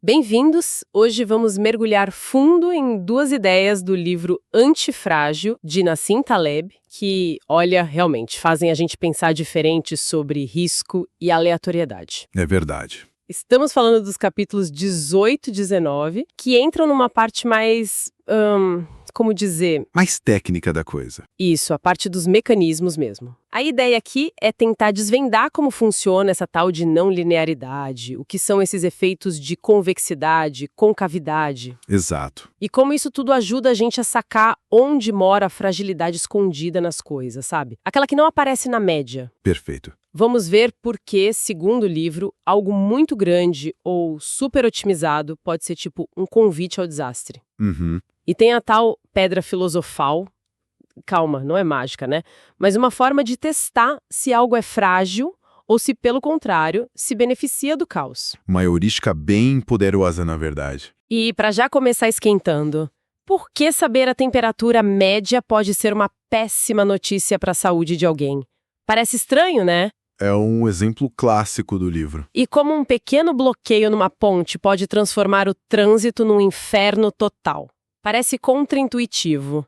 Bem-vindos! Hoje vamos mergulhar fundo em duas ideias do livro Antifrágil, de Nassim Taleb, que, olha, realmente fazem a gente pensar diferente sobre risco e aleatoriedade. É verdade. Estamos falando dos capítulos 18 e 19, que entram numa parte mais, como dizer, Mais técnica da coisa. isso, a parte dos mecanismos mesmo. A ideia aqui é tentar desvendar como funciona essa tal de não linearidade, o que são esses efeitos de convexidade, concavidade, Exato. e como isso tudo ajuda a gente a sacar onde mora a fragilidade escondida nas coisas, sabe? Aquela que não aparece na média. Perfeito. Vamos ver por que, segundo o livro, algo muito grande ou super otimizado pode ser tipo um convite ao desastre. Uhum. E tem a tal pedra filosofal, calma, não é mágica, né? Mas uma forma de testar se algo é frágil ou se, pelo contrário, se beneficia do caos. Uma heurística bem poderosa, na verdade. E para já começar esquentando, por que saber a temperatura média pode ser uma péssima notícia para a saúde de alguém? Parece estranho, né? É um exemplo clássico do livro. E como um pequeno bloqueio numa ponte pode transformar o trânsito num inferno total. Parece contraintuitivo.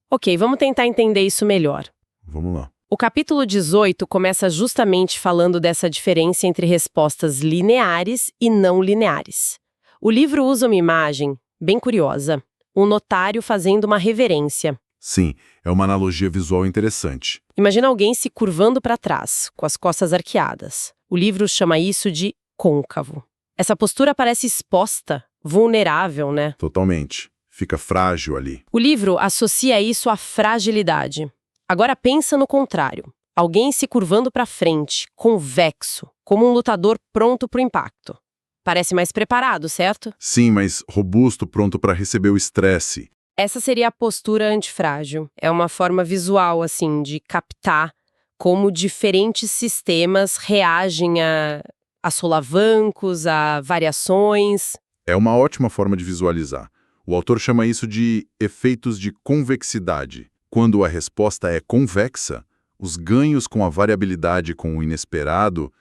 Ok, vamos tentar entender isso melhor. Vamos lá. O capítulo 18 começa justamente falando dessa diferença entre respostas lineares e não lineares. O livro usa uma imagem bem curiosa, um notário fazendo uma reverência. Sim, é uma analogia visual interessante. Imagina alguém se curvando para trás, com as costas arqueadas. O livro chama isso de côncavo. Essa postura parece exposta, vulnerável, né? Totalmente. Fica frágil ali. O livro associa isso à fragilidade. Agora pensa no contrário. Alguém se curvando para frente, convexo, como um lutador pronto para o impacto. Parece mais preparado, certo? Sim, mas robusto, pronto para receber o estresse. Essa seria a postura antifrágil. É uma forma visual, assim, de captar como diferentes sistemas reagem a solavancos, a variações. É uma ótima forma de visualizar. O autor chama isso de efeitos de convexidade. Quando a resposta é convexa, os ganhos com a variabilidade com o inesperado,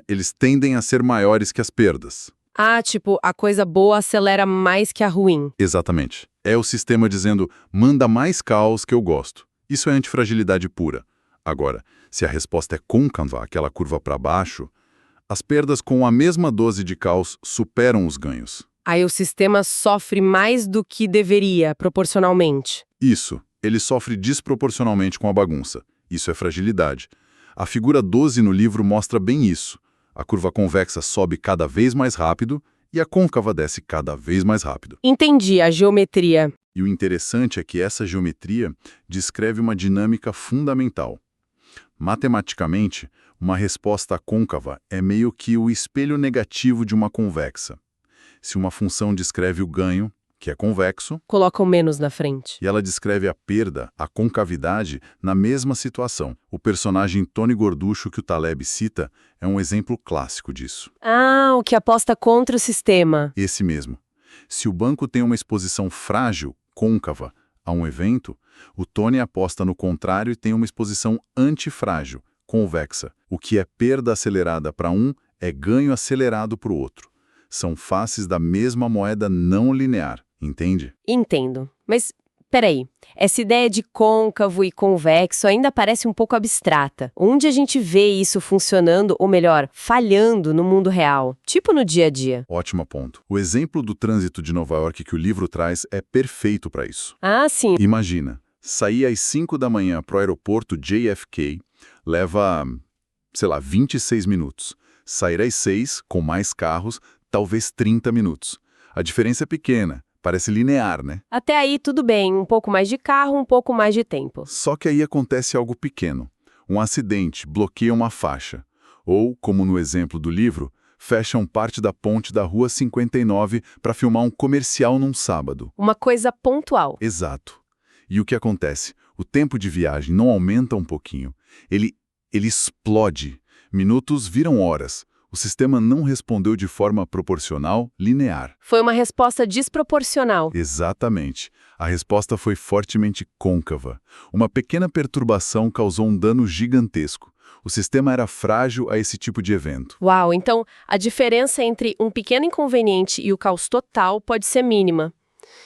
eles tendem a ser maiores que as perdas. Ah, tipo, a coisa boa acelera mais que a ruim. Exatamente. É o sistema dizendo, manda mais caos que eu gosto. Isso é antifragilidade pura. Agora, se a resposta é côncava, aquela curva para baixo, as perdas com a mesma dose de caos superam os ganhos. Aí o sistema sofre mais do que deveria, proporcionalmente. Isso, ele sofre desproporcionalmente com a bagunça. Isso é fragilidade. A figura 12 no livro mostra bem isso. A curva convexa sobe cada vez mais rápido e a côncava desce cada vez mais rápido. Entendi a geometria. E o interessante é que essa geometria descreve uma dinâmica fundamental. Matematicamente, uma resposta côncava é meio que o espelho negativo de uma convexa. Se uma função descreve o ganho, que é convexo, Colocam menos na frente. e ela descreve a perda, a concavidade, na mesma situação. O personagem Tony Gorducho que o Taleb cita é um exemplo clássico disso. Ah, o que aposta contra o sistema. Esse mesmo. Se o banco tem uma exposição frágil, côncava, a um evento, o Tony aposta no contrário e tem uma exposição antifrágil, convexa. O que é perda acelerada para um é ganho acelerado para o outro. São faces da mesma moeda não linear, entende? Entendo. Mas, peraí, essa ideia de côncavo e convexo ainda parece um pouco abstrata. Onde a gente vê isso funcionando, ou melhor, falhando no mundo real? Tipo no dia a dia. Ótimo ponto. O exemplo do trânsito de Nova York que o livro traz é perfeito para isso. Ah, sim. Imagina, sair às 5 da manhã para o aeroporto JFK leva, 26 minutos. Sair às 6, com mais carros, talvez 30 minutos. A diferença é pequena, parece linear, né? Até aí tudo bem, um pouco mais de carro, um pouco mais de tempo. Só que aí acontece algo pequeno. Um acidente bloqueia uma faixa. Ou, como no exemplo do livro, fecham parte da ponte da Rua 59 para filmar um comercial num sábado. Uma coisa pontual. Exato. E o que acontece? O tempo de viagem não aumenta um pouquinho. Ele explode. Minutos viram horas. O sistema não respondeu de forma proporcional, linear. Foi uma resposta desproporcional. Exatamente. A resposta foi fortemente côncava. Uma pequena perturbação causou um dano gigantesco. O sistema era frágil a esse tipo de evento. Uau, então a diferença entre um pequeno inconveniente e o caos total pode ser mínima.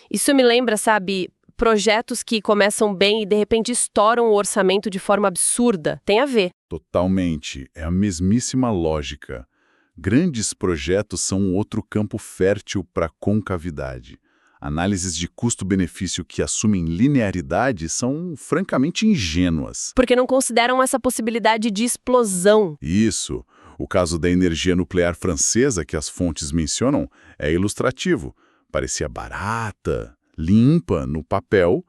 Isso me lembra, sabe, projetos que começam bem e de repente estouram o orçamento de forma absurda. Tem a ver. Totalmente. É a mesmíssima lógica. Grandes projetos são outro campo fértil para concavidade. Análises de custo-benefício que assumem linearidade são francamente ingênuas. Porque não consideram essa possibilidade de explosão. Isso. O caso da energia nuclear francesa que as fontes mencionam é ilustrativo. Parecia barata, limpa no papel,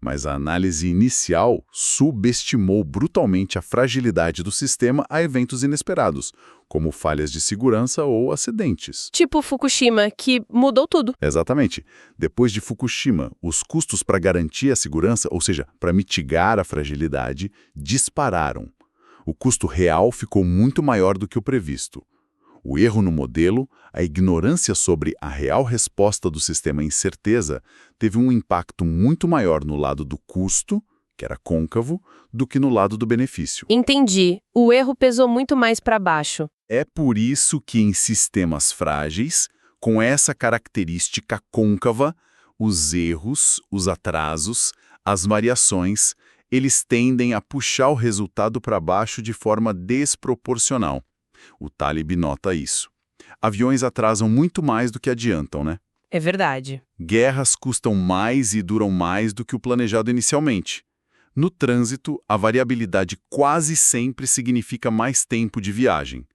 mas a análise inicial subestimou brutalmente a fragilidade do sistema a eventos inesperados, como falhas de segurança ou acidentes. Tipo Fukushima, que mudou tudo. Exatamente. Depois de Fukushima, os custos para garantir a segurança, ou seja, para mitigar a fragilidade, dispararam. O custo real ficou muito maior do que o previsto. O erro no modelo, a ignorância sobre a real resposta do sistema à incerteza, teve um impacto muito maior no lado do custo, que era côncavo, do que no lado do benefício. Entendi. O erro pesou muito mais para baixo. É por isso que em sistemas frágeis, com essa característica côncava, os erros, os atrasos, as variações, eles tendem a puxar o resultado para baixo de forma desproporcional. O Taleb nota isso. Aviões atrasam muito mais do que adiantam, né? É verdade. Guerras custam mais e duram mais do que o planejado inicialmente. No trânsito, a variabilidade quase sempre significa mais tempo de viagem.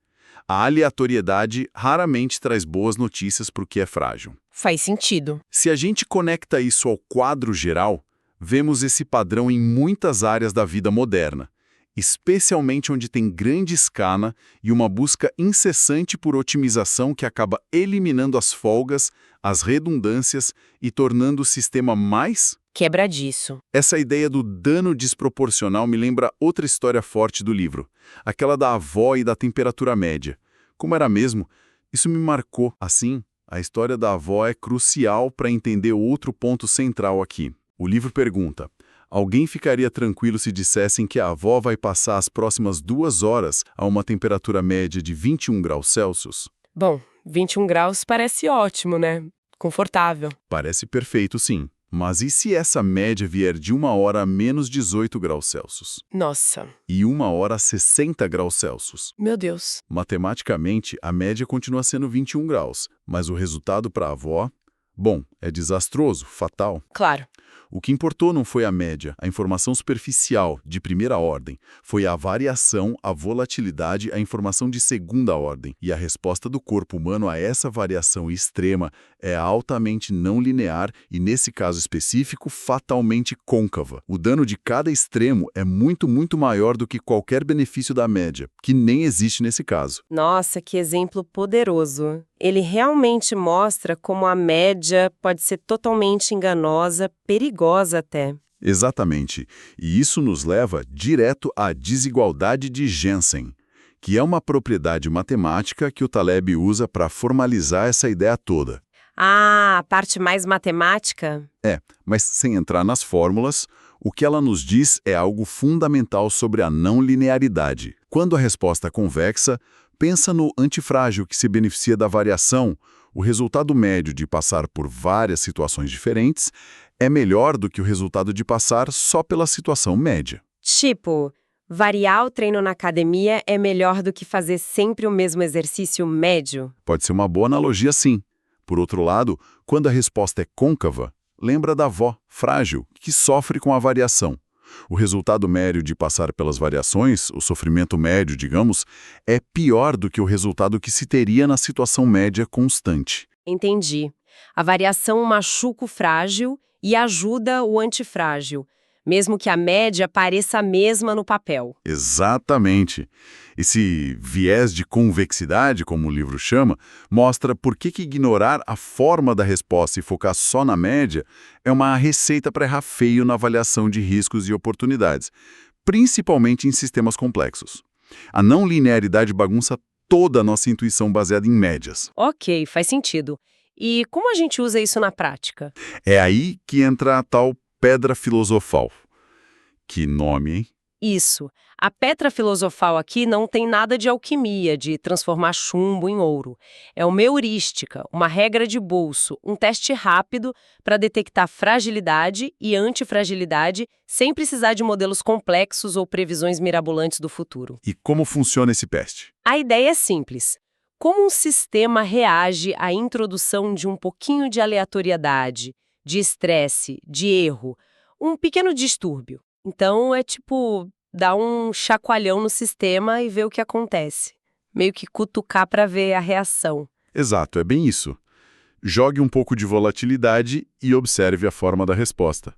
A aleatoriedade raramente traz boas notícias para o que é frágil. Faz sentido. Se a gente conecta isso ao quadro geral, vemos esse padrão em muitas áreas da vida moderna, especialmente onde tem grande escala e uma busca incessante por otimização que acaba eliminando as folgas, as redundâncias e tornando o sistema mais quebradiço. Essa ideia do dano desproporcional me lembra outra história forte do livro, aquela da avó e da temperatura média. Como era mesmo, isso me marcou. Assim, a história da avó é crucial para entender outro ponto central aqui. O livro pergunta: alguém ficaria tranquilo se dissessem que a avó vai passar as próximas 2 horas a uma temperatura média de 21 graus Celsius? Bom, 21 graus parece ótimo, né? Confortável. Parece perfeito, sim. Mas e se essa média vier de 1 hora a menos 18 graus Celsius? Nossa. E 1 hora a 60 graus Celsius? Meu Deus. Matematicamente, a média continua sendo 21 graus, mas o resultado para a avó, bom, é desastroso, fatal. Claro. O que importou não foi a média, a informação superficial, de primeira ordem. Foi a variação, a volatilidade, a informação de segunda ordem. E a resposta do corpo humano a essa variação extrema é altamente não linear e, nesse caso específico, fatalmente côncava. O dano de cada extremo é muito, muito maior do que qualquer benefício da média, que nem existe nesse caso. Nossa, que exemplo poderoso. Ele realmente mostra como a média pode ser totalmente enganosa, perigosa até. Exatamente. E isso nos leva direto à desigualdade de Jensen, que é uma propriedade matemática que o Taleb usa para formalizar essa ideia toda. Ah, a parte mais matemática? Mas sem entrar nas fórmulas, o que ela nos diz é algo fundamental sobre a não linearidade. Quando a resposta é convexa, pensa no antifrágil que se beneficia da variação. O resultado médio de passar por várias situações diferentes é melhor do que o resultado de passar só pela situação média. Tipo, variar o treino na academia é melhor do que fazer sempre o mesmo exercício médio? Pode ser uma boa analogia, sim. Por outro lado, quando a resposta é côncava, lembra da avó, frágil, que sofre com a variação. O resultado médio de passar pelas variações, o sofrimento médio, digamos, é pior do que o resultado que se teria na situação média constante. Entendi. A variação machuca o frágil e ajuda o antifrágil, mesmo que a média pareça a mesma no papel. Exatamente. Esse viés de convexidade, como o livro chama, mostra por que ignorar a forma da resposta e focar só na média é uma receita para errar feio na avaliação de riscos e oportunidades, principalmente em sistemas complexos. A não linearidade bagunça toda a nossa intuição baseada em médias. Ok, faz sentido. E como a gente usa isso na prática? É aí que entra a tal pedra filosofal. Que nome, hein? Isso. A pedra filosofal aqui não tem nada de alquimia, de transformar chumbo em ouro. É uma heurística, uma regra de bolso, um teste rápido para detectar fragilidade e antifragilidade sem precisar de modelos complexos ou previsões mirabolantes do futuro. E como funciona esse teste? A ideia é simples. Como um sistema reage à introdução de um pouquinho de aleatoriedade, de estresse, de erro, um pequeno distúrbio? Então, é tipo dar um chacoalhão no sistema e ver o que acontece. Meio que cutucar para ver a reação. Exato, é bem isso. Jogue um pouco de volatilidade e observe a forma da resposta.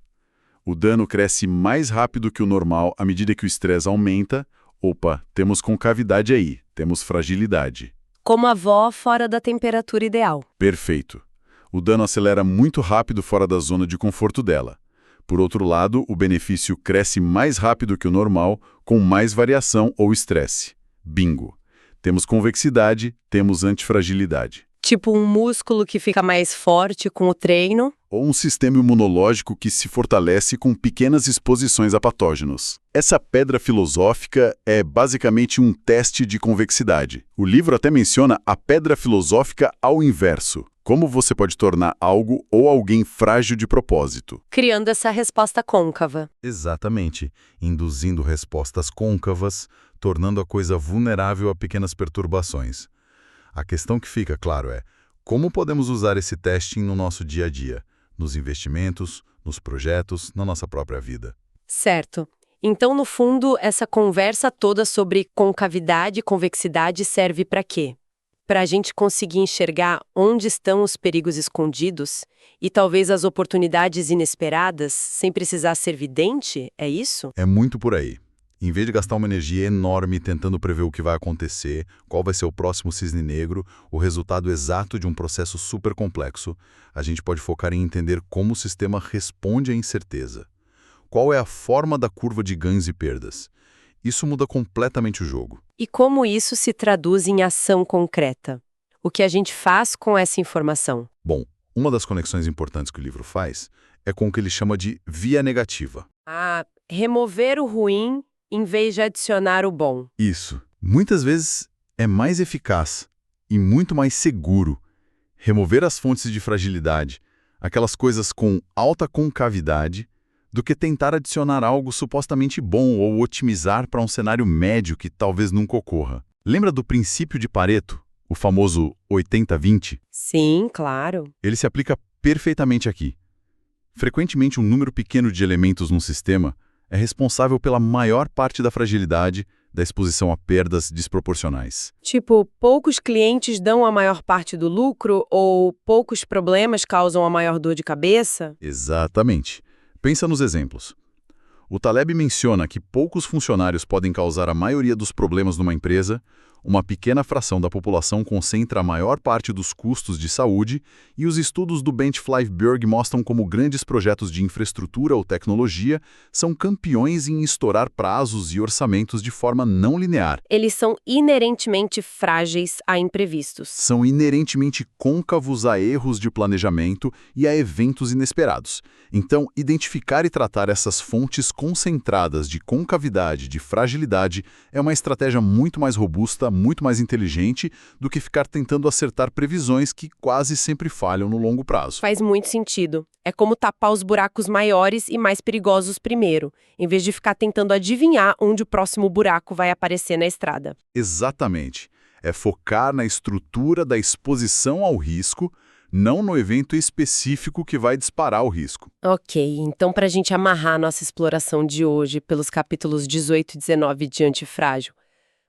O dano cresce mais rápido que o normal à medida que o estresse aumenta. Opa, temos concavidade aí, temos fragilidade. Como a avó fora da temperatura ideal. Perfeito. O dano acelera muito rápido fora da zona de conforto dela. Por outro lado, o benefício cresce mais rápido que o normal, com mais variação ou estresse. Bingo! Temos convexidade, temos antifragilidade. Tipo um músculo que fica mais forte com o treino. Ou um sistema imunológico que se fortalece com pequenas exposições a patógenos. Essa pedra filosófica é basicamente um teste de convexidade. O livro até menciona a pedra filosófica ao inverso. Como você pode tornar algo ou alguém frágil de propósito? Criando essa resposta côncava. Exatamente, induzindo respostas côncavas, tornando a coisa vulnerável a pequenas perturbações. A questão que fica, claro, é como podemos usar esse testing no nosso dia a dia, nos investimentos, nos projetos, na nossa própria vida. Certo. Então, no fundo, essa conversa toda sobre concavidade e convexidade serve para quê? Para a gente conseguir enxergar onde estão os perigos escondidos e talvez as oportunidades inesperadas sem precisar ser vidente? É isso? É muito por aí. Em vez de gastar uma energia enorme tentando prever o que vai acontecer, qual vai ser o próximo cisne negro, o resultado exato de um processo super complexo, a gente pode focar em entender como o sistema responde à incerteza. Qual é a forma da curva de ganhos e perdas? Isso muda completamente o jogo. E como isso se traduz em ação concreta? O que a gente faz com essa informação? Bom, uma das conexões importantes que o livro faz é com o que ele chama de via negativa. Remover o ruim em vez de adicionar o bom. Isso. Muitas vezes é mais eficaz e muito mais seguro remover as fontes de fragilidade, aquelas coisas com alta concavidade, do que tentar adicionar algo supostamente bom ou otimizar para um cenário médio que talvez nunca ocorra. Lembra do princípio de Pareto, o famoso 80-20? Sim, claro. Ele se aplica perfeitamente aqui. Frequentemente, um número pequeno de elementos num sistema é responsável pela maior parte da fragilidade, da exposição a perdas desproporcionais. Tipo, poucos clientes dão a maior parte do lucro ou poucos problemas causam a maior dor de cabeça? Exatamente. Pensa nos exemplos. O Taleb menciona que poucos funcionários podem causar a maioria dos problemas numa empresa, uma pequena fração da população concentra a maior parte dos custos de saúde e os estudos do Bent Flyvbjerg mostram como grandes projetos de infraestrutura ou tecnologia são campeões em estourar prazos e orçamentos de forma não linear. Eles são inerentemente frágeis a imprevistos. São inerentemente côncavos a erros de planejamento e a eventos inesperados. Então, identificar e tratar essas fontes concentradas de concavidade, de fragilidade, é uma estratégia muito mais robusta, muito mais inteligente do que ficar tentando acertar previsões que quase sempre falham no longo prazo. Faz muito sentido. É como tapar os buracos maiores e mais perigosos primeiro, em vez de ficar tentando adivinhar onde o próximo buraco vai aparecer na estrada. Exatamente. É focar na estrutura da exposição ao risco, não no evento específico que vai disparar o risco. Ok, então para a gente amarrar nossa exploração de hoje pelos capítulos 18 e 19 de Antifrágil,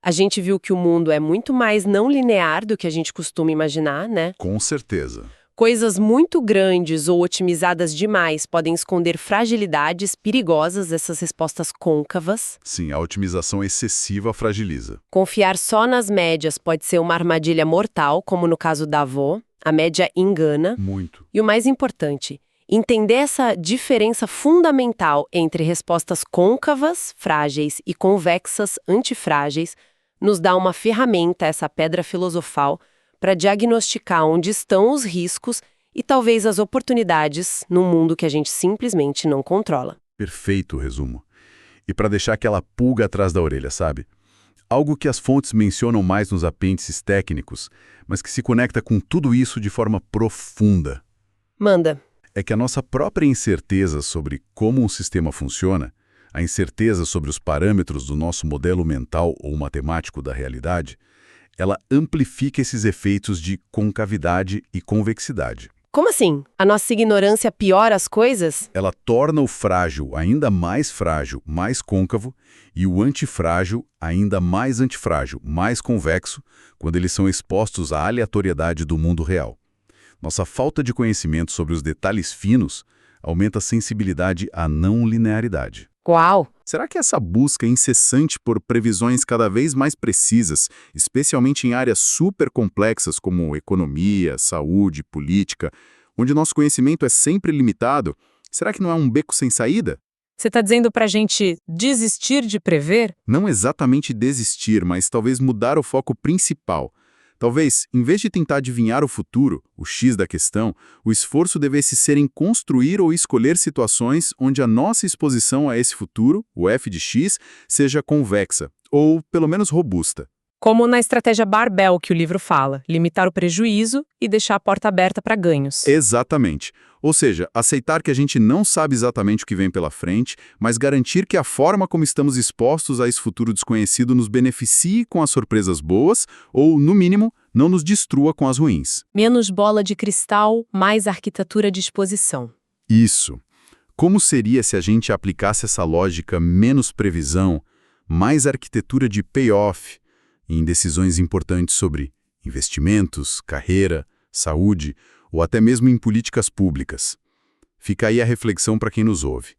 a gente viu que o mundo é muito mais não linear do que a gente costuma imaginar, né? Com certeza. Coisas muito grandes ou otimizadas demais podem esconder fragilidades perigosas dessas respostas côncavas. Sim, a otimização excessiva fragiliza. Confiar só nas médias pode ser uma armadilha mortal, como no caso da avó. A média engana. Muito. E o mais importante, entender essa diferença fundamental entre respostas côncavas, frágeis, e convexas, antifrágeis, nos dá uma ferramenta, essa pedra filosofal, para diagnosticar onde estão os riscos e talvez as oportunidades num mundo que a gente simplesmente não controla. Perfeito o resumo. E para deixar aquela pulga atrás da orelha, sabe? Algo que as fontes mencionam mais nos apêndices técnicos, mas que se conecta com tudo isso de forma profunda. Manda. É que a nossa própria incerteza sobre como um sistema funciona, a incerteza sobre os parâmetros do nosso modelo mental ou matemático da realidade, ela amplifica esses efeitos de concavidade e convexidade. Como assim? A nossa ignorância piora as coisas? Ela torna o frágil ainda mais frágil, mais côncavo, e o antifrágil ainda mais antifrágil, mais convexo, quando eles são expostos à aleatoriedade do mundo real. Nossa falta de conhecimento sobre os detalhes finos aumenta a sensibilidade à não linearidade. Uau! Será que essa busca incessante por previsões cada vez mais precisas, especialmente em áreas super complexas como economia, saúde, política, onde nosso conhecimento é sempre limitado, será que não é um beco sem saída? Você está dizendo para a gente desistir de prever? Não exatamente desistir, mas talvez mudar o foco principal. Talvez, em vez de tentar adivinhar o futuro, o X da questão, o esforço devesse ser em construir ou escolher situações onde a nossa exposição a esse futuro, o f de x, seja convexa, ou pelo menos robusta. Como na estratégia barbell que o livro fala, limitar o prejuízo e deixar a porta aberta para ganhos. Exatamente. Ou seja, aceitar que a gente não sabe exatamente o que vem pela frente, mas garantir que a forma como estamos expostos a esse futuro desconhecido nos beneficie com as surpresas boas ou, no mínimo, não nos destrua com as ruins. Menos bola de cristal, mais arquitetura de exposição. Isso. Como seria se a gente aplicasse essa lógica menos previsão, mais arquitetura de payoff, em decisões importantes sobre investimentos, carreira, saúde ou até mesmo em políticas públicas? Fica aí a reflexão para quem nos ouve.